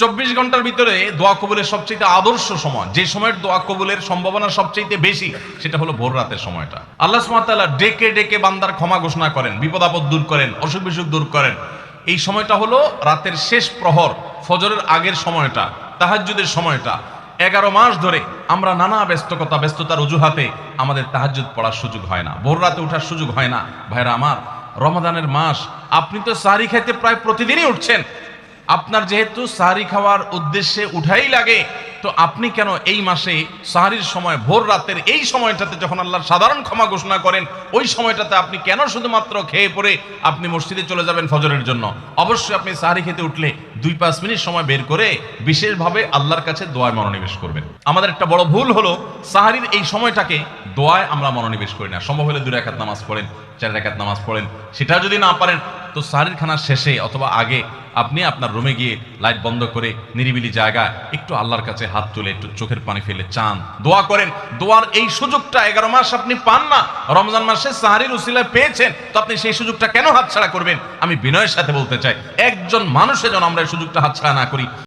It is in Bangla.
24 ঘন্টার ভিতরে দোয়া কবুলের সবচেয়ে আদর্শ সময়, যে সময়ের দোয়া কবুলের সম্ভাবনা সবচেয়ে বেশি, সেটা হলো ভোর রাতের সময়টা। আল্লাহ সুবহানাহু ওয়া তাআলা ডেকে ডেকে বান্দার ক্ষমা ঘোষণা করেন, বিপদ আপদ দূর করেন, অসুখ বিসুখ দূর করেন। এই সময়টা হলো রাতের শেষ প্রহর, ফজরের আগের সময়টা, তাহাজ্জুদের সময়টা। 11 মাস ধরে আমরা নানা ব্যস্ততার অজুহাতে আমাদের তাহাজ্জুদ পড়ার সুযোগ হয় না, ভোর রাতে ওঠার সুযোগ হয় না। ভাইরা আমার, রমাদানের মাস, আপনি তো সাহরি খাইতে প্রায় প্রতিদিনই উঠছেন। আপনার যেহেতু সাহরি খাওয়ার উদ্দেশ্যে উঠাই লাগে, তো আপনি কেন এই মাসে সাহরির সময় ভোর রাতের এই সময়টাতে, যখন আল্লাহর সাধারণ ক্ষমা ঘোষণা করেন, ওই সময়টাতে আপনি কেন শুধুমাত্র খেয়ে পরে আপনি মসজিদে চলে যাবেন ফজরের জন্য? অবশ্যই আপনি সাহরি খেতে উঠলে 2-5 মিনিট সময় বের করে বিশেষভাবে আল্লাহর কাছে দোয়ায় মনোনিবেশ করবেন। আমাদের একটা বড় ভুল হলো, সাহরির এই সময়টাকে দোয়ায় আমরা মনোনিবেশ করি না। সম্ভব হলে 2 রাকাত নামাজ পড়েন, 4 রাকাত নামাজ পড়েন। সেটা যদি না পারেন, তো সাহরির খানার শেষে অথবা আগে আপনি আপনার রুমে গিয়ে লাইট বন্ধ করে নিরিবিলি জায়গায় একটু আল্লাহর কাছে হাত তুলে একটু চোখের পানি ফেলে চান, দোয়া করেন। দোয়ার এই সুযোগটা 11 মাস আপনি পান না, রমজান মাসে সাহরির উসিলায় পেয়েছেন, তো আপনি সেই সুযোগটা কেন হাতছাড়া করবেন? আমি বিনয়ের সাথে বলতে চাই, একজন মানুষের যেন আমরা এই সুযোগটা হাতছাড়া না করি।